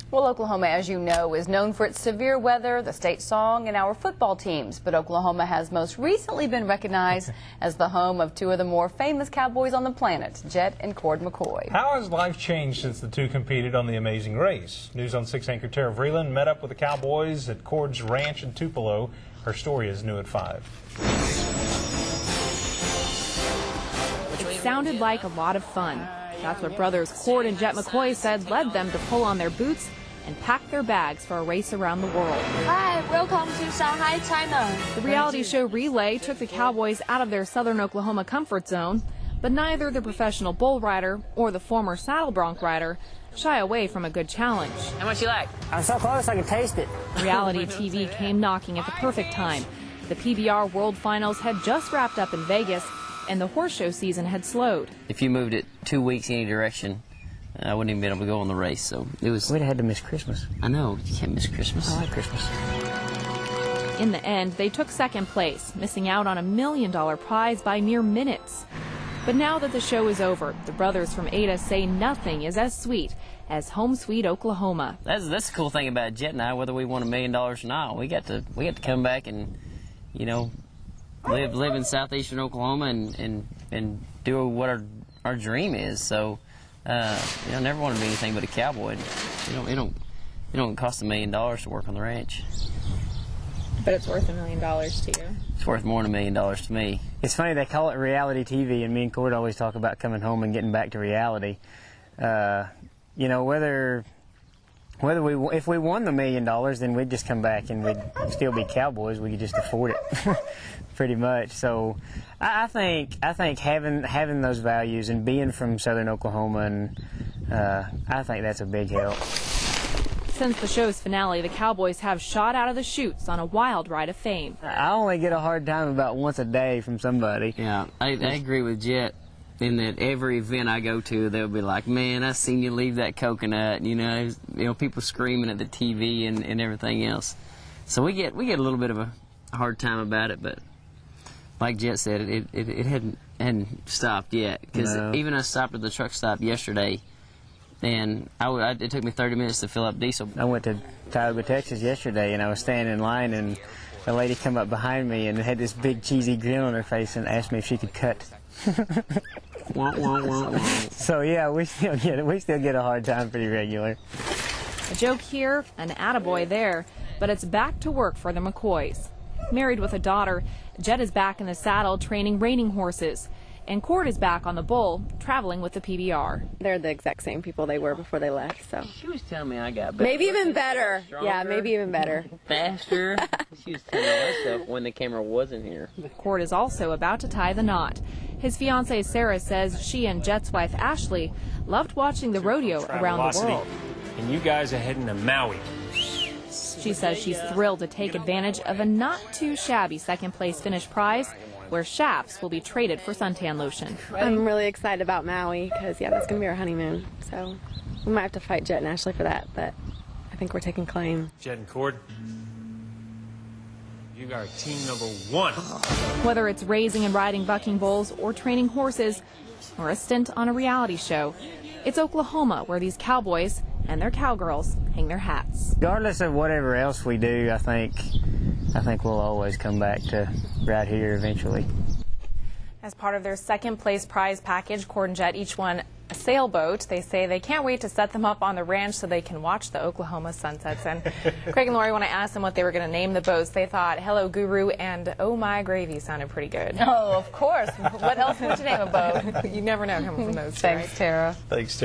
Well, Oklahoma, as you know, is known for its severe weather, the state song, and our football teams. But Oklahoma has most recently been recognized as the home of two of the more famous Cowboys on the planet, Jet and Cord McCoy. How has life changed since the two competed on The Amazing Race? News on 6 anchor Tara Vreeland met up with the Cowboys at Cord's ranch in Tupelo. Her story is new at 5. It sounded like a lot of fun. That's what brothers Cord and Jet McCoy said led them to pull on their boots and pack their bags for a race around the world. Hi, welcome to Shanghai, China. The reality show Relay took the Cowboys out of their southern Oklahoma comfort zone, but neither the professional bull rider or the former saddle bronc rider shy away from a good challenge. How much you like? I'm so close I can taste it. Reality TV came knocking at the perfect time. The PBR World Finals had just wrapped up in Vegas, and the horse show season had slowed. If you moved it 2 weeks any direction, I wouldn't even be able to go on the race. So it was. We'd have had to miss Christmas. I know, you can't miss Christmas. I like Christmas. In the end, they took second place, missing out on $1 million prize by mere minutes. But now that the show is over, the brothers from Ada say nothing is as sweet as home sweet Oklahoma. That's the cool thing about Jet and I, whether we won $1 million or not. We got to come back and, you know, live in southeastern Oklahoma and do what our dream is. So, you know, never want to be anything but a cowboy. It don't cost $1 million to work on the ranch. But it's worth $1 million to you. It's worth more than $1 million to me. It's funny they call it reality TV, and me and Cord always talk about coming home and getting back to reality. You know, if we won the $1 million, then we'd just come back and we'd still be cowboys. We could just afford it, pretty much. So, I think having those values and being from southern Oklahoma, and I think that's a big help. Since the show's finale, the Cowboys have shot out of the chutes on a wild ride of fame. I only get a hard time about once a day from somebody. Yeah, I agree with Jet in that every event I go to, they'll be like, man, I seen you leave that coconut, you know, people screaming at the TV and everything else. So we get a little bit of a hard time about it, but like Jet said, it hadn't stopped yet. Because even I stopped at the truck stop yesterday, and it took me 30 minutes to fill up diesel. I went to Tioga, Texas yesterday, and I was standing in line, and a lady come up behind me and had this big cheesy grin on her face and asked me if she could cut. So yeah, we still get a hard time pretty regular. A joke here, an attaboy there, but it's back to work for the McCoys. Married with a daughter, Jet is back in the saddle training reining horses, and Cord is back on the bull, traveling with the PBR. They're the exact same people they were before they left, so. She was telling me I got better. Maybe even better. Yeah, maybe even better. Faster. She was telling me all that stuff when the camera wasn't here. Cord is also about to tie the knot. His fiancée Sarah says she and Jet's wife Ashley loved watching the rodeo around the world. And you guys are heading to Maui. She says she's thrilled to take advantage of a not-too-shabby second-place finish prize, where shafts will be traded for suntan lotion. I'm really excited about Maui because, yeah, that's going to be our honeymoon. So we might have to fight Jet and Ashley for that, but I think we're taking claim. Jet and Cord, you are team #1. Whether it's raising and riding bucking bulls or training horses or a stint on a reality show, it's Oklahoma where these cowboys and their cowgirls hang their hats. Regardless of whatever else we do, I think we'll always come back to right here eventually. As part of their second place prize package, Cord and Jet each won a sailboat. They say they can't wait to set them up on the ranch so they can watch the Oklahoma sunsets. And Craig and Lori, when I asked them what they were going to name the boats, they thought Hello Guru and Oh My Gravy sounded pretty good. Oh, of course. What else would you name a boat? You never know coming from those two. Thanks, Tara. Thanks, Tara.